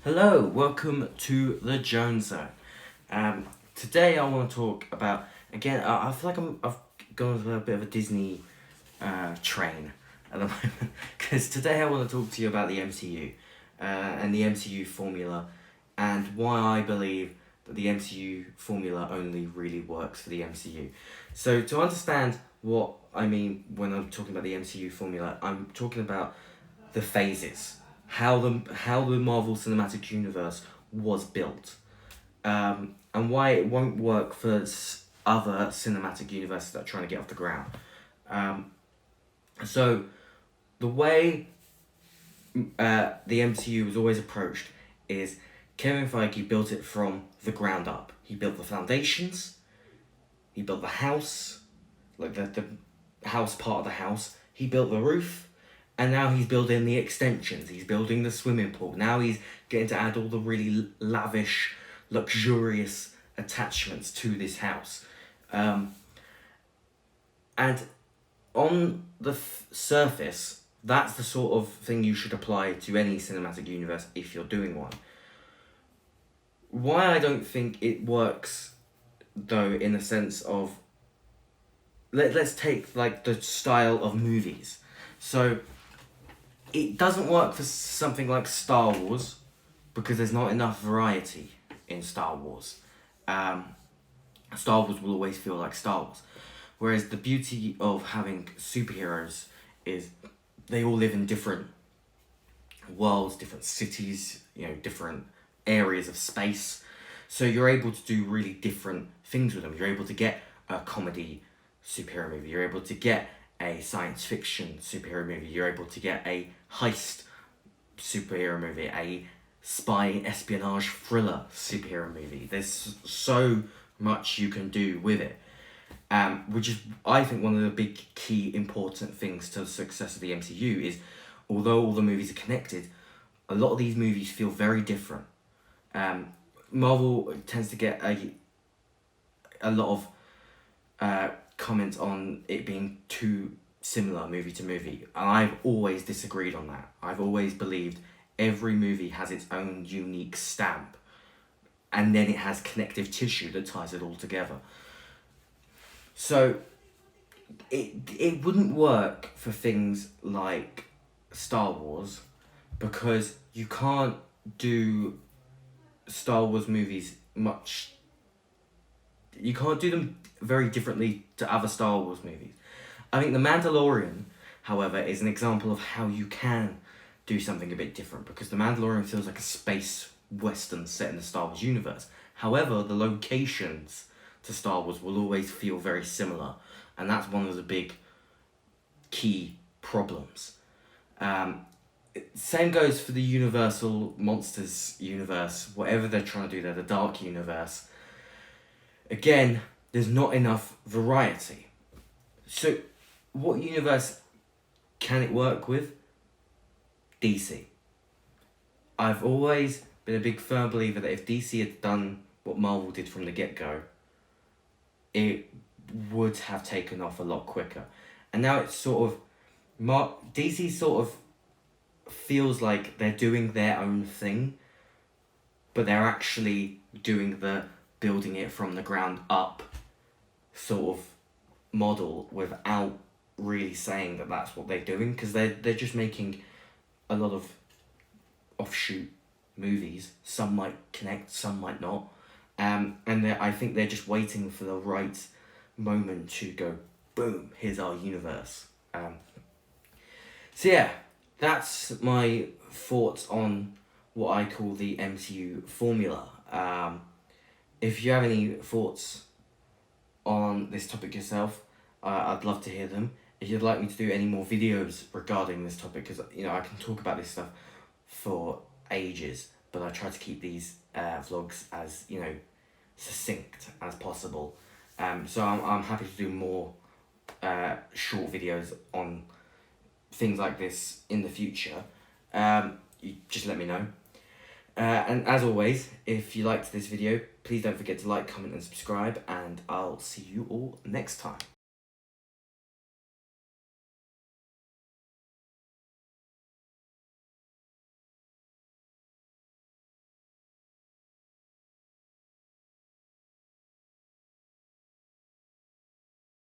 Hello, welcome to the Jones Zone. Today I want to talk about, again, I feel like I've gone with a bit of a Disney train at the moment, because today I want to talk to you about the MCU and the MCU Formula, and why I believe that the MCU Formula only really works for the MCU. So to understand what I mean when I'm talking about the MCU Formula, I'm talking about the phases, how the Marvel Cinematic Universe was built, and why it won't work for other cinematic universes that are trying to get off the ground. So the way the MCU was always approached is Kevin Feige built it from the ground up. He built the foundations, he built the house, like the house part of the house, he built the roof, and now he's building the extensions, he's building the swimming pool. Now he's getting to add all the really lavish, luxurious attachments to this house. And on the surface, that's the sort of thing you should apply to any cinematic universe if you're doing one. Why I don't think it works, though, in the sense of, let's take like the style of movies. So it doesn't work for something like Star Wars because there's not enough variety in Star Wars. Star Wars will always feel like Star Wars. Whereas the beauty of having superheroes is they all live in different worlds, different cities, different areas of space. So you're able to do really different things with them. You're able to get a comedy superhero movie. You're able to get a science fiction superhero movie. You're able to get a heist superhero movie, a spy espionage thriller superhero movie. There's so much you can do with it, which is, I think, one of the big key important things to the success of the MCU is, although all the movies are connected, a lot of these movies feel very different. Marvel tends to get a lot of comments on it being too similar movie to movie, and I've always disagreed on that. I've always believed every movie has its own unique stamp, and then it has connective tissue that ties it all together. So it wouldn't work for things like Star Wars, because you can't do Star Wars movies much. You can't do them very differently to other Star Wars movies. I think The Mandalorian, however, is an example of how you can do something a bit different, because The Mandalorian feels like a space western set in the Star Wars universe. However, the locations to Star Wars will always feel very similar, and that's one of the big key problems. Same goes for the Universal Monsters universe, whatever they're trying to do there, the Dark Universe. Again, there's not enough variety. So what universe can it work with? DC. I've always been a big firm believer that if DC had done what Marvel did from the get-go, it would have taken off a lot quicker. And now it's sort of, DC sort of feels like they're doing their own thing, but they're actually doing the building it from the ground up sort of model without really saying that that's what they're doing, because they're just making a lot of offshoot movies. Some might connect, some might not, and I think they're just waiting for the right moment to go boom, here's our universe. So yeah, that's my thoughts on what I call the MCU formula. If you have any thoughts on this topic yourself, I'd love to hear them. If you'd like me to do any more videos regarding this topic, because I can talk about this stuff for ages, but I try to keep these vlogs as succinct as possible. So I'm happy to do more short videos on things like this in the future. You just let me know. And as always, if you liked this video, please don't forget to like, comment and subscribe, and I'll see you all next time.